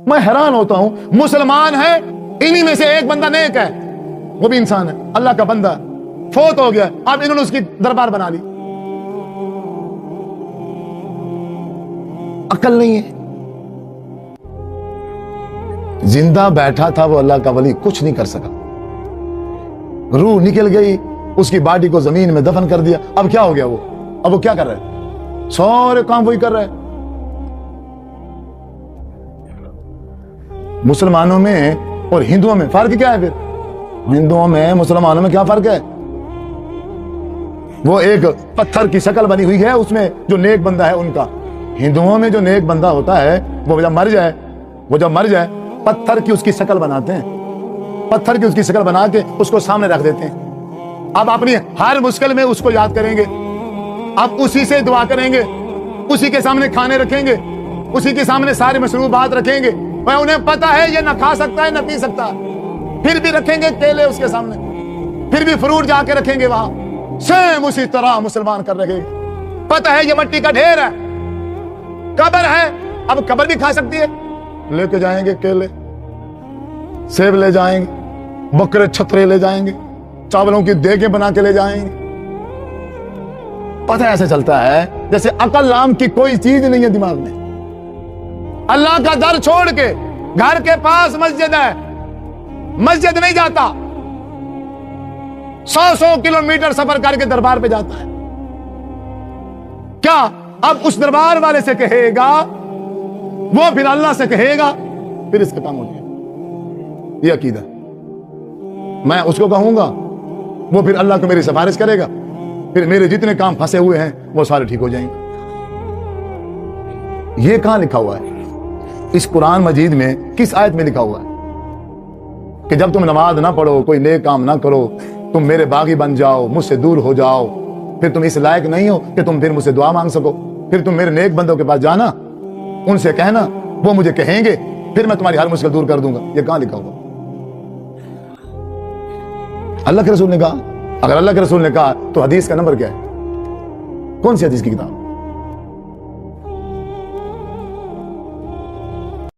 मैं हैरान होता हूं, मुसलमान है, इन्हीं में से एक बंदा नेक है, वो भी इंसान है, अल्लाह का बंदा, फोत हो गया, अब इन्होंने उसकी दरबार बना ली। अकल नहीं है। जिंदा बैठा था वो अल्लाह का वली, कुछ नहीं कर सका। रूह निकल गई, उसकी बॉडी को जमीन में दफन कर दिया। अब क्या हो गया वो? अब वो क्या कर रहा है? सारे काम वही कर रहा है। मुसलमानों में और हिंदुओं में फर्क क्या है फिर? हिंदुओं में मुसलमानों में क्या फर्क है? वो एक पत्थर की शक्ल बनी हुई है, उसमें जो नेक बंदा है उनका। हिंदुओं में जो नेक बंदा होता है वो जब मर जाए पत्थर की उसकी शक्ल बनाते हैं, पत्थर की उसकी शक्ल बना के उसको सामने रख देते हैं। अब अपनी हर मुश्किल में उसको याद करेंगे, अब उसी से दुआ करेंगे, उसी के सामने खाने रखेंगे, उसी के सामने सारे मशरूबात रखेंगे। वह उन्हें पता है ये ना खा सकता है ना पी सकता, फिर भी रखेंगे केले उसके सामने, फिर भी फ्रूट जाके रखेंगे वहां। सेम उसी तरह मुसलमान कर रहे, पता है ये मट्टी का ढेर है, कब्र है, अब कब्र भी खा सकती है, लेके जाएंगे केले, सेब ले जाएंगे, बकरे छतरे ले जाएंगे, चावलों की देगें बना के ले जाएंगे। पता ऐसे चलता है जैसे अकल नाम की कोई चीज नहीं है दिमाग में। अल्लाह का दर छोड़ के घर के पास मस्जिद है, मस्जिद नहीं जाता, 100 किलोमीटर सफर करके दरबार पे जाता है। क्या अब उस दरबार वाले से कहेगा, वो फिर अल्लाह से कहेगा, फिर इसका काम हो जाएगा। ये अकीदा, मैं उसको कहूंगा, वो फिर अल्लाह को मेरी सिफारिश करेगा, फिर मेरे जितने काम फंसे हुए हैं वो सारे ठीक हो जाएंगे। ये कहां लिखा हुआ है? इस कुरान मजीद में किस आयत में लिखा हुआ है कि जब तुम नमाज ना पढ़ो, कोई नेक काम ना करो, तुम मेरे बागी बन जाओ, मुझसे दूर हो जाओ, फिर तुम इस लायक नहीं हो कि तुम फिर मुझसे दुआ मांग सको, फिर तुम मेरे नेक बंदों के पास जाना, उनसे कहना, वो मुझे कहेंगे, फिर मैं तुम्हारी हर मुश्किल दूर कर दूंगा। ये कहां लिखा हुआ? अल्लाह के रसूल ने कहा। अगर अल्लाह के रसूल ने कहा तो हदीस का नंबर क्या है? कौन सी हदीस की किताब?